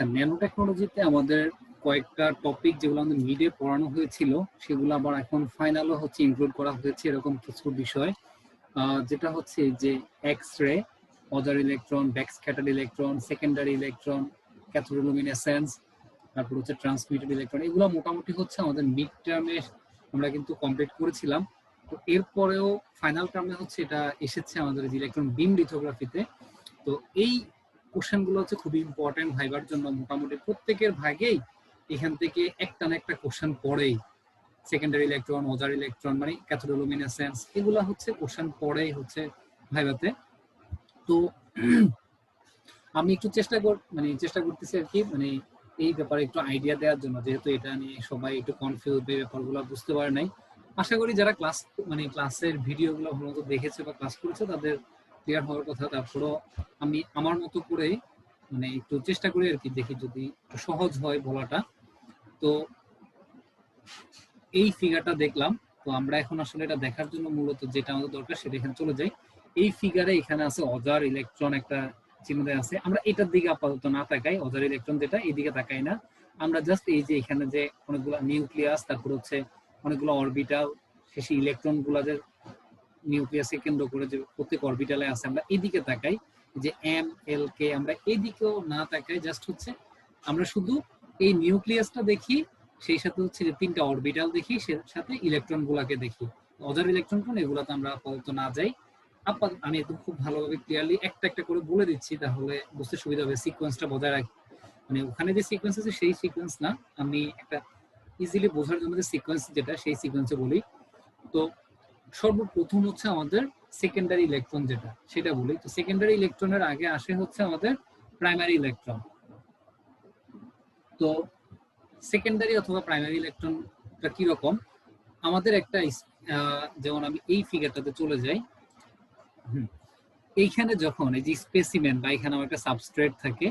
আচ্ছা, ন্যানো টেকনোলজিতে আমাদের কয়েকটা টপিক যেগুলো আমাদের মিডে পড়ানো হয়েছিল সেগুলো আবার এখন ফাইনালও হচ্ছে ইনক্লুড করা হয়েছে এরকম কিছু বিষয়, যেটা হচ্ছে যে X ray, Auger electron, back scattered electron, secondary electron, cathodoluminescence, তারপর হচ্ছে ট্রান্সমিটেড ইলেকট্রন। এগুলো মোটামুটি হচ্ছে আমাদের মিড টার্মে আমরা কিন্তু কমপ্লিট করেছিলাম। তো এরপরেও ফাইনাল টার্মে হচ্ছে এটা এসেছে আমাদের যে ইলেকট্রন বিম লিথোগ্রাফিতে। তো এই কোশ্চেনগুলো হচ্ছে খুবই ইম্পর্টেন্ট ভাইবার জন্য। মোটামুটি প্রত্যেকের ভাগেই এখান থেকে একটা না একটা কোশ্চেন পড়েই, সেকেন্ডারি ইলেকট্রন, ওজার ইলেকট্রন, মানে ক্যাথোডোলুমিনেসেন্স, এগুলা হচ্ছে কোশ্চেন পড়েই হচ্ছে ভাইবাতে। তো আমি একটু চেষ্টা করতেছি আর কি, মানে এই ব্যাপারে একটু আইডিয়া দেওয়ার জন্য, যেহেতু এটা নিয়ে সবাই একটু কনফিউজ, এই ব্যাপারগুলো বুঝতে পারে নাই। আশা করি যারা ক্লাসের ভিডিওগুলো ভালো মতো দেখেছে বা ক্লাস করেছে তাদের ক্লিয়ার হওয়ার কথা। তারপরও আমি আমার মতো করে মানে একটু চেষ্টা করি আর কি, দেখি যদি সহজ হয় বলাটা। তো এই ফিগারটা দেখলাম, তো আমরা এখন আসলে এটা দেখার জন্য মূলত যেটা আমাদের দরকার সেটা এখানে চলে যাই। এই ফিগারে এখানে আছে অজার ইলেকট্রন একটা চিহ্ন দেওয়া আছে। আমরা এটার দিকে আপাতত না তাকাই, অজার ইলেকট্রন যেটা এই দিকে তাকাই না। আমরা জাস্ট এই যে এখানে যে অনেকগুলো নিউক্লিয়াস, তারপর হচ্ছে অনেকগুলো অরবিটাল, শেষে ইলেকট্রন গুলা যে নিউক্লিয়াসকে কেন্দ্র করে যে প্রত্যেক অরবিটালে আছে, আমরা এদিকে তাকাই। যে এম এল কে আমরা এদিকেও না তাকাই, জাস্ট হচ্ছে আমরা শুধু এই নিউক্লিয়াসটা দেখি, সেই সাথে হচ্ছে যে তিনটা অরবিটাল দেখি, সেই সাথে ইলেকট্রন গুলাকে দেখি। অজার ইলেকট্রন কোন এগুলাতে আমরা আপাতত না যাই। আমি একদম খুব ভালোভাবে ক্লিয়ারলি একটা একটা করে বলে দিচ্ছি, তাহলে বুঝতে সুবিধা হবে। সিকোয়েন্সটা বজায় রাখি, মানে ওখানে যে সিকোয়েন্স আছে সেই সিকোয়েন্স না, আমি একটা ইজিলি বোঝার জন্য যে সিকোয়েন্স যেটা সেই সিকোয়েন্সে বলি। তো সর্বপ্রথম হচ্ছে আমাদের সেকেন্ডারি ইলেকট্রন যেটা, সেটা বলি। তো সেকেন্ডারি ইলেকট্রনের আগে আসে হচ্ছে আমাদের প্রাইমারি ইলেকট্রন। তো সেকেন্ডারি অথবা প্রাইমারি ইলেকট্রনটা কিরকম, আমাদের একটা যেমন আমি এই ফিগারটাতে চলে যাই। এইখানে যখন এই যে স্পেসিমেন বা এখানে আমার একটা সাবস্ট্রেট থাকে,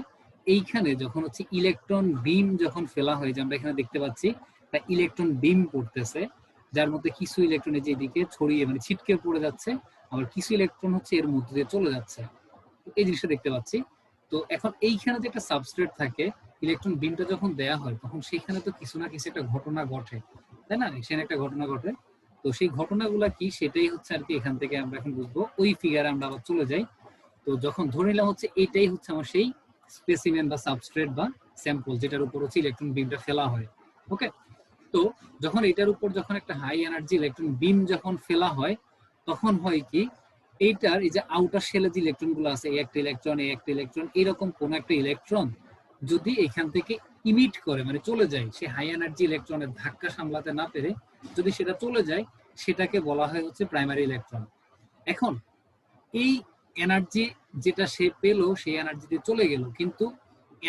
এইখানে যখন হচ্ছে ইলেকট্রন বিম যখন ফেলা হয়, যে আমরা এখানে দেখতে পাচ্ছি তা ইলেকট্রন বিম পড়তেছে, যার মধ্যে কিছু ইলেকট্রন এই যে এদিকে ছড়িয়ে মানে ছিটকে পড়ে যাচ্ছে, আবার কিছু ইলেকট্রন হচ্ছে এর মধ্যে দিয়ে চলে যাচ্ছে, এই জিনিসটা দেখতে পাচ্ছি। তো এখন এইখানে যে একটা সাবস্ট্রেট থাকে, ইলেকট্রন বিমটা যখন দেয়া হয় তখন সেখানে তো কিছু না কিছু একটা ঘটনা ঘটে, তাই না? সেখানে একটা ঘটনা ঘটে। তো সেই ঘটনাগুলা কি সেটাই হচ্ছে আর কি এখান থেকে আমরা এখন বুঝবো। ওই ফিগারে আমরা আবার চলে যাই। তো যখন ধরে নিলাম হচ্ছে এটাই হচ্ছে আমার সেই স্পেসিমেন বা সাবস্ট্রেট বা স্যাম্পল, যেটার উপর হচ্ছে ইলেকট্রন বিমটা ফেলা হয়। ওকে, তো যখন এটার উপর যখন একটা হাই এনার্জি ইলেকট্রন বিম যখন ফেলা হয়, তখন হয় কি, এইটার এই যে আউটার শেলে যে ইলেকট্রন গুলো আছে, একটা ইলেকট্রন একটা ইলেকট্রন, এরকম কোন একটা ইলেকট্রন যদি এখান থেকে ইমিট করে মানে চলে যায়, সে হাই এনার্জি ইলেকট্রনের ধাক্কা সামলাতে না পেরে যদি সেটা চলে যায়, সেটাকে বলা হয় হচ্ছে প্রাইমারি ইলেকট্রন। এখন এই এনার্জি যেটা সে পেলো, সেই এনার্জিতে চলে গেল, কিন্তু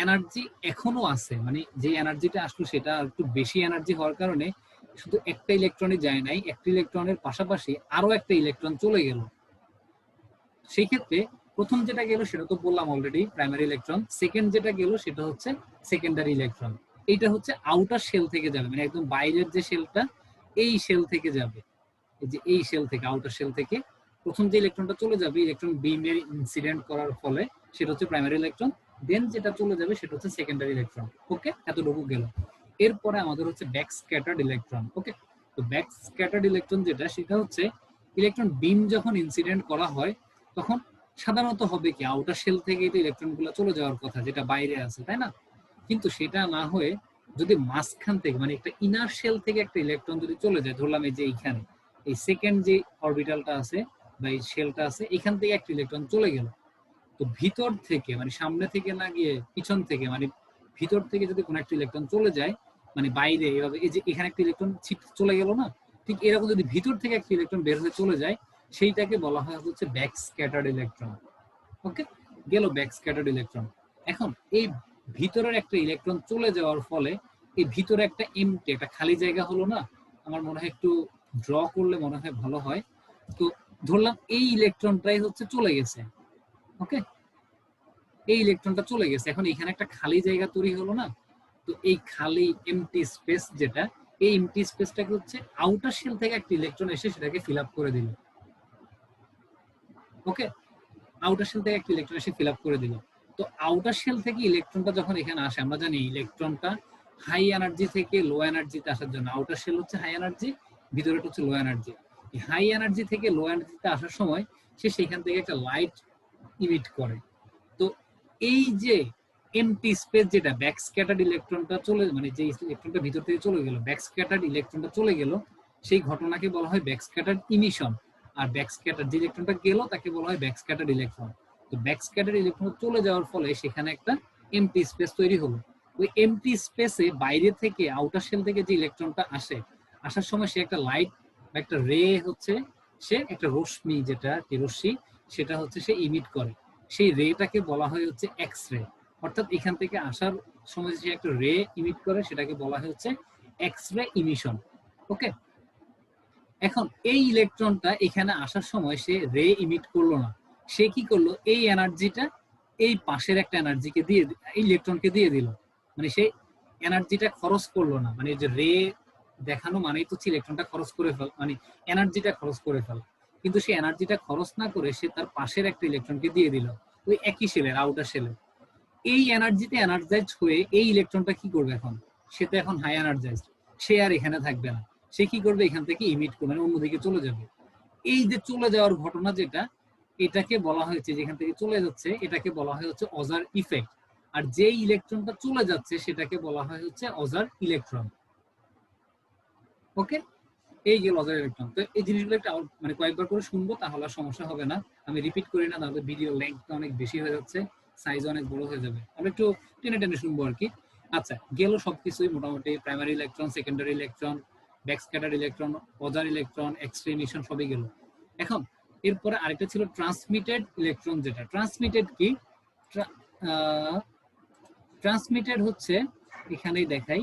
এনার্জি এখনো আছে, মানে যে এনার্জিটা আসলো সেটা একটু বেশি এনার্জি হওয়ার কারণে শুধু একটা ইলেকট্রনই যায় নাই, একটা ইলেকট্রনের পাশাপাশি আরো একটা ইলেকট্রন চলে গেল। সেই ক্ষেত্রে প্রথম যেটা গেল সেটা তো বললাম অলরেডি, প্রাইমারি ইলেকট্রন। সেকেন্ড যেটা গেল সেটা হচ্ছে সেকেন্ডারি ইলেকট্রন। এইটা হচ্ছে আউটার শেল থেকে যাবে, মানে একদম বাইরের যে শেলটা, এই শেল থেকে যাবে, এই যে এই শেল থেকে, আউটার শেল থেকে প্রথম যে ইলেকট্রনটা চলে যাবে ইলেকট্রন বিমের ইনসিডেন্ট করার ফলে, সেটা হচ্ছে প্রাইমারি ইলেকট্রন। দেন যেটা চলে যাবে সেটা হচ্ছে সেকেন্ডারি ইলেকট্রন। ওকে, এতটুকু গেল। এরপরে আমাদের হচ্ছে ব্যাক স্ক্যাটার্ড ইলেকট্রন। ওকে, তো ব্যাক স্ক্যাটার্ড ইলেকট্রন যেটা, সেটা হচ্ছে ইলেকট্রন বিম যখন ইনসিডেন্ট করা হয় তখন সাধারণত হবে কি, আউটার শেল থেকে তো ইলেকট্রন গুলো চলে যাওয়ার কথা যেটা বাইরে আছে, তাই না? কিন্তু সেটা না হয়ে যদি মাঝখান থেকে মানে একটা ইনার শেল থেকে একটা ইলেকট্রন যদি চলে যায়, ধরলাম এই যে এইখানে এই সেকেন্ড যে অরবিটালটা আছে বা এই শেলটা আছে, এখান থেকে একটা ইলেকট্রন চলে গেল, তো ভিতর থেকে মানে সামনে থেকে না গিয়ে পিছন থেকে, মানে ভিতর থেকে যদি কোনো একটা ইলেকট্রন চলে যায়, মানে বাইরে এভাবে এই যে এখানে একটা ইলেকট্রন চলে গেল না, ঠিক এরকম যদি ভিতর থেকে একটা ইলেকট্রন বের হয়ে চলে যায়, সেইটাকে বলা হয় হচ্ছে ব্যাক স্ক্যাটার্ড ইলেকট্রন। ওকে, গেল ব্যাক স্ক্যাটার্ড ইলেকট্রন। এখন এই ভিতরের একটা ইলেকট্রন চলে যাওয়ার ফলে এই ভিতরে একটা এমটি, একটা খালি জায়গা হলো না? আমার মনে হয় একটু ড্র করলে মনে হয় ভালো হয়। তো ধরলাম এই ইলেকট্রনটাই হচ্ছে চলে গেছে। ওকে, এই ইলেকট্রনটা চলে গেছে, এখন এখানে একটা খালি জায়গা তৈরি হলো না? তো এই খালি এমটি স্পেস যেটা, এই এমটি স্পেসটাকে হচ্ছে আউটার শেল থেকে একটা ইলেকট্রন এসে সেটাকে ফিল আপ করে দিল। ওকে, আউটার শেল থেকে একটা ইলেকট্রন এসে ফিল আপ করে দিল। তো আউটার শেল থেকে ইলেকট্রনটা যখন এখানে আসে, আমরা জানি ইলেকট্রনটা হাই এনার্জি থেকে লো এনার্জিতে আসার জন্য আউটার শেল হচ্ছে হাই এনার্জি, ভিতরেটা হচ্ছে লো এনার্জি। হাই এনার্জি থেকে লো এনার্জিতে আসার সময় সে সেখান থেকে একটা লাইট ইমিট করে। তো এই যে এমটি স্পেস যেটা ব্যাক স্ক্যাটার্ড ইলেকট্রনটা চলে, মানে যে ইলেকট্রনটা ভিতর থেকে চলে গেল, ব্যাক স্ক্যাটার্ড ইলেকট্রনটা চলে গেল, সেই ঘটনাকে বলা হয় ব্যাক স্ক্যাটার্ড ইমিশন। আর ব্যাক স্ক্যাটার যে ইলেকট্রনটা গেল তাকে বলা হয় ব্যাক স্ক্যাটার্ড ইলেকট্রন। তো ব্যাক স্ক্যাটার্ড ইলেকট্রন চলে যাওয়ার ফলে সেখানে একটা এমটি স্পেস তৈরি হলো। ওই এমটি স্পেসে বাইরে থেকে আউটার শেল থেকে যে ইলেকট্রনটা আসে, আসার সময় সে একটা লাইট বা একটা রে হচ্ছে, সে একটা রশ্মি, যেটা কি রশ্মি, সেটা হচ্ছে সে ইমিট করে। সেই রেটাকে বলা হয় হচ্ছে এক্স রে। অর্থাৎ এখান থেকে আসার সময় যে একটা রে ইমিট করে সেটাকে বলা হয় হচ্ছে এক্স রে ইমিশন। ওকে, এখন এই ইলেকট্রনটা এখানে আসার সময় সে রে ইমিট করলো না, সে কি করলো, এই এনার্জিটা এই পাশের একটা এনার্জিকে দিয়ে, এই ইলেকট্রনকে দিয়ে দিল। মানে সে এনার্জিটা খরচ করলো না, মানে যে রে দেখানো মানেই তো ইলেকট্রনটা খরচ করে ফেল, মানে এনার্জিটা খরচ করে ফেল। কিন্তু সে এনার্জিটা খরচ না করে সে তার পাশের একটা ইলেকট্রনকে দিয়ে দিল, ওই একই শেলের, আউটার শেলের। এই এনার্জিতে এনার্জাইজ হয়ে এই ইলেকট্রনটা কি করবে এখন, সে তো এখন হাই এনার্জাইজড, সে আর এখানে থাকবে না। সে কি করবে, এখান থেকে ইমিট করবে, মানে অন্যদিকে চলে যাবে। এই যে চলে যাওয়ার ঘটনা যেটা, এটাকে বলা হয়েছে, যেখান থেকে চলে যাচ্ছে এটাকে বলা হয় হচ্ছে অজার ইফেক্ট। আর যে ইলেকট্রনটা চলে যাচ্ছে সেটাকে বলা হয় হচ্ছে অজার ইলেকট্রন। ওকে, এই গেল অজার ইলেকট্রন। তো এই জিনিসগুলো একটা মানে কয়েকবার করে শুনবো, তাহলে সমস্যা হবে না। আমি রিপিট করি না, তাহলে ভিডিও লেন্থটা অনেক বেশি হয়ে যাচ্ছে, সাইজ অনেক বড় হয়ে যাবে। আমরা একটু টেনে টেনে শুনবো আর কি। আচ্ছা, গেল সবকিছুই মোটামুটি, primary electron, secondary electron, backscattered electron, Auger electron, X ray emission, সবই গেল। এখন এরপরে আরেকটা ছিল ট্রান্সমিটেড ইলেকট্রন। যেটা ট্রান্সমিটেড কি, ট্রান্সমিটেড হচ্ছে, এখানেই দেখাই,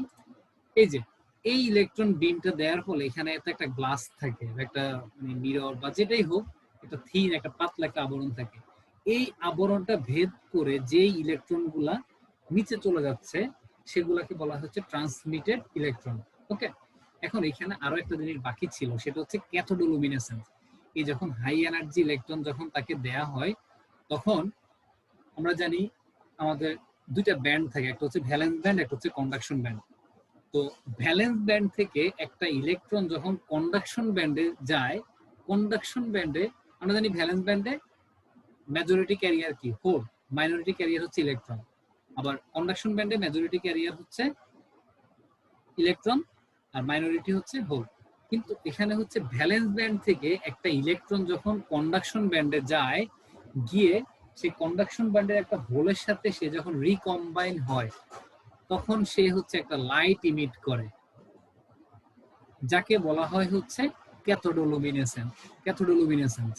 এই যে এই ইলেকট্রন বিমটা দেওয়ার ফলে এখানে একটা গ্লাস থাকে, একটা মানে মিরর বা যেটাই হোক, একটা থিন, একটা পাতলা একটা আবরণ থাকে। এই আবরণটা ভেদ করে যেই ইলেকট্রন গুলা নিচে চলে যাচ্ছে সেগুলাকে বলা হচ্ছে ট্রান্সমিটেড ইলেকট্রন। ওকে, এখন এখানে আরো একটা জিনিস বাকি ছিল, সেটা হচ্ছে ক্যাথোডোলুমিনেসেন্স। এই যখন হাই এনার্জি ইলেকট্রন যখন তাকে দেয়া হয়, তখন আমরা জানি আমাদের দুইটা ব্যান্ড থাকে, একটা হচ্ছে ভ্যালেন্স ব্যান্ড, একটা হচ্ছে কন্ডাকশন ব্যান্ড। তো ভ্যালেন্স ব্যান্ড থেকে একটা ইলেকট্রন যখন কন্ডাকশন ব্যান্ডে যায়, কন্ডাকশন ব্যান্ডে আমরা জানি ভ্যালেন্স ব্যান্ডে মেজরিটি ক্যারিয়ার কি, হোল, মাইনরিটি ক্যারিয়ার হচ্ছে ইলেকট্রন। আবার কন্ডাকশন ব্যান্ডে মেজরিটি ক্যারিয়ার হচ্ছে ইলেকট্রন আর মাইনরিটি হচ্ছে হোল। কিন্তু এখানে হচ্ছে ভ্যালেন্স ব্যান্ড থেকে একটা ইলেকট্রন যখন কন্ডাকশন ব্যান্ডে যায়, গিয়ে সেই কন্ডাকশন ব্যান্ডের একটা হোলের সাথে সে যখন রিকম্বাইন হয়, তখন সে হচ্ছে একটা লাইট ইমিট করে, যাকে বলা হয় হচ্ছে ক্যাথোডোলুমিনেসেন্স। ক্যাথোডোলুমিনেসেন্স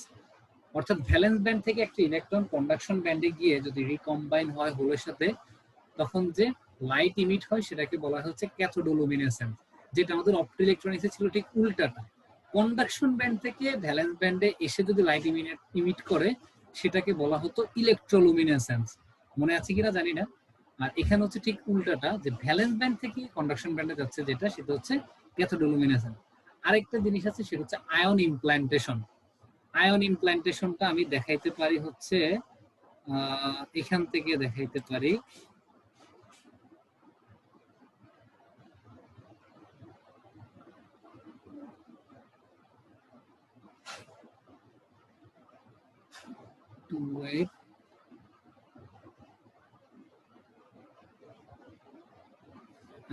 অর্থাৎ ভ্যালেন্স ব্যান্ড থেকে একটা ইলেকট্রন কন্ডাকশন ব্যান্ডে গিয়ে যদি রিকম্বাইন হয় হোলের সাথে, তখন যে লাইট ইমিট হয় সেটাকে বলা হচ্ছে ক্যাথোডোলুমিনেসেন্স। যেটা আমাদের অপটোইলেকট্রনিক্সে ছিল ঠিক উল্টাটা। কন্ডাকশন ব্যান্ড থেকে ভ্যালেন্স ব্যান্ডে এসে যদি লাইট ইমিট করে, সেটাকে বলা হতো ইলেকট্রোলুমিনেসেন্স। মনে আছে কিনা জানি না। আর এখানে হচ্ছে ঠিক উল্টাটা, যে ভ্যালেন্স ব্যান্ড থেকে কন্ডাকশন ব্যান্ডে যাচ্ছে যেটা, সেটা হচ্ছে ক্যাথোডোলুমিনেসেন্স। আরেকটা জিনিস আছে, সেটা হচ্ছে আয়ন ইমপ্ল্যান্টেশন। আয়ন ইমপ্ল্যান্টেশনটা আমি দেখাইতে পারি হচ্ছে এখান থেকে দেখাইতে পারি।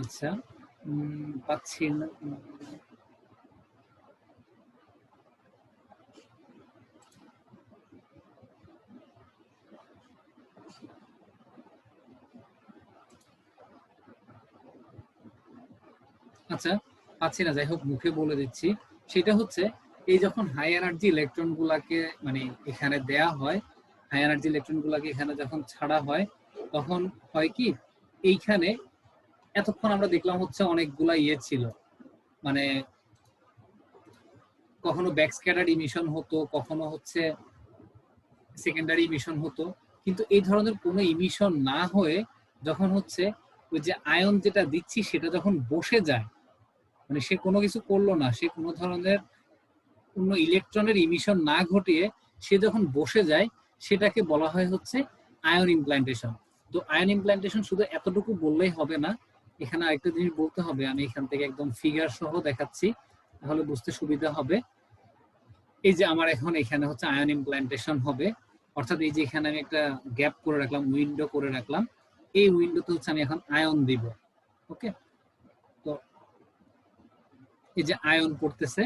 আচ্ছা, পাচ্ছি না। আচ্ছা, পাচ্ছি না, যাই হোক মুখে বলে দিচ্ছি। সেটা হচ্ছে, এই যখন হাই এনার্জি ইলেকট্রন গুলাকে মানে এখানে দেয়া হয়, হাই এনার্জি ইলেকট্রন গুলাকে এখানে যখন ছাড়া হয়, তখন হয় কি, এইখানে এতক্ষণ আমরা দেখলাম হচ্ছে অনেকগুলা ইয়ে ছিল, মানে কখনো ব্যাকস্ক্যাটার্ড ইমিশন হতো, কখনো হচ্ছে সেকেন্ডারি ইমিশন হতো। কিন্তু এই ধরনের কোনো ইমিশন না হয়ে যখন হচ্ছে ওই যে আয়ন যেটা দিচ্ছি সেটা যখন বসে যায়, মানে সে কোনো কিছু করলো না, সে কোনো ধরনের কোনো ইলেকট্রনের ইমিশন না ঘটিয়ে সে যখন বসে যায়, সেটাকে বলা হয় হচ্ছে আয়ন ইমপ্ল্যান্টেশন। তো আয়ন ইমপ্ল্যান্টেশন শুধু এতটুকু বললেই হবে না, এখানে আরেকটা জিনিস বলতে হবে। আমি এখান থেকে একদম ফিগার সহ দেখাচ্ছি, তাহলে বুঝতে সুবিধা হবে। এই যে আমার এখন এখানে হচ্ছে আয়ন ইমপ্ল্যান্টেশন হবে, অর্থাৎ এই যে এখানে আমি একটা গ্যাপ করে রাখলাম, উইন্ডো করে রাখলাম, এই উইন্ডোতে হচ্ছে আমি এখন আয়ন দিব। ওকে, তো এই যে আয়ন পড়তেছে,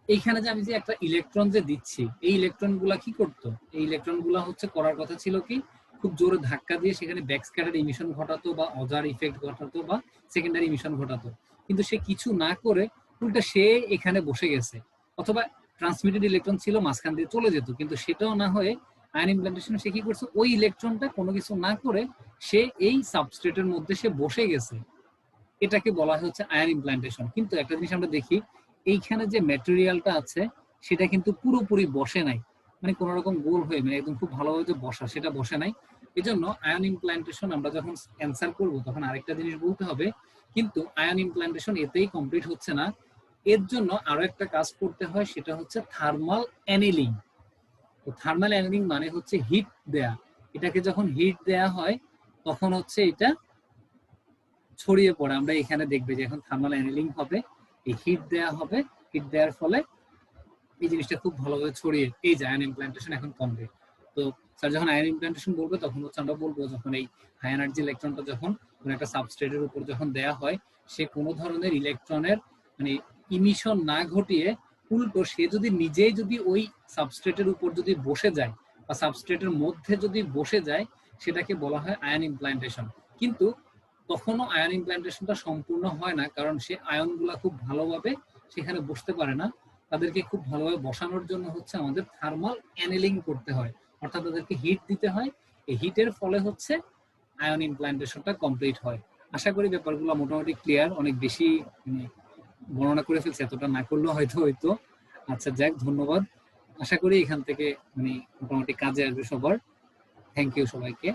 এইখানে যে আমি যে একটা ইলেকট্রন যে দিচ্ছি, এই ইলেকট্রন গুলা কি করতো? এই ইলেকট্রন গুলা হচ্ছে করার কথা ছিল কি, খুব জোরে ধাক্কা দিয়ে সেখানে ব্যাকস্ক্যাটার ইমিশন ঘটাতো বা অজার ইফেক্ট ঘটাতো বা সেকেন্ডারি ইমিশন ঘটাতো, কিন্তু সে কিছু না করে উল্টা সে এখানে বসে গেছে, অথবা ট্রান্সমিটেড ইলেকট্রন ছিল মাঝখান দিয়ে চলে যেত, কিন্তু সেটাও না হয়ে আয়ন ইমপ্ল্যান্টেশন সে কি করছে, ওই ইলেকট্রনটা কোনো কিছু না করে সে এই সাবস্ট্রেটের মধ্যে সে বসে গেছে, এটাকে বলা হচ্ছে আয়ন ইমপ্ল্যান্টেশন। কিন্তু একটা জিনিস আমরা দেখি, এইখানে যে ম্যাটেরিয়ালটা আছে সেটা কিন্তু পুরোপুরি বসে নাই, মানে কোন রকম গোল হয়ে, মানে একদম খুব ভালোভাবে যে বসা, সেটা বসে নাই। এই জন্য আয়ন ইমপ্ল্যান্টেশন আমরা যখন অ্যান্সার করব তখন আরেকটা জিনিস বলতে হবে, কিন্তু আয়ন ইমপ্ল্যান্টেশন এতেই কমপ্লিট হচ্ছে না, এর জন্য আরো একটা কাজ করতে হয়, সেটা হচ্ছে থার্মাল অ্যানিলিং। তো থার্মাল অ্যানিলিং মানে হচ্ছে হিট দেয়া, এটাকে যখন হিট দেয়া হয় তখন হচ্ছে এটা ছড়িয়ে পড়ে। আমরা এখানে দেখবে যে এখন থার্মাল অ্যানিলিং হবে, এই হিট দেয়া হবে, হিট দেওয়ার ফলে এই জিনিসটা খুব ভালোভাবে ছড়িয়ে, এই যে আয়ন ইমপ্ল্যান্টেশন এখন কমপ্লিট। তো স্যার যখন আয়ন ইমপ্ল্যান্টেশন বলবে তখন হচ্ছে আমরা বলবো যখন এই হাই এনার্জি ইলেকট্রনটা যখন কোনো একটা সাবস্ট্রেটের উপর যখন দেয়া হয়, সে কোনো ধরনের ইলেকট্রনের মানে ইমিশন না ঘটিয়ে উল্টো সে যদি নিজেই যদি ওই সাবস্ট্রেটের উপর যদি বসে যায় বা সাবস্ট্রেটের মধ্যে যদি বসে যায়, সেটাকে বলা হয় আয়ন ইমপ্ল্যান্টেশন। কিন্তু তখনও আয়ন ইমপ্ল্যান্টেশনটা সম্পূর্ণ হয় না, কারণ সে আয়নগুলা খুব ভালোভাবে সেখানে বসতে পারে না, তাদেরকে খুব ভালোভাবে বসানোর জন্য হচ্ছে আমাদের থার্মাল অ্যানিলিং করতে হয়, অর্থাৎ তাদেরকে হিট দিতে হয়। এই হিটের ফলে হচ্ছে আয়ন ইমপ্ল্যান্টেশনটা কমপ্লিট হয়। আশা করি ব্যাপারগুলো মোটামুটি ক্লিয়ার, অনেক বেশি বর্ণনা করে ফেলছি, এতটা না করলেও হয়তো। আচ্ছা যাক, ধন্যবাদ। আশা করি এখান থেকে মোটামুটি কাজে আসবে সবার। থ্যাংক ইউ সবাইকে।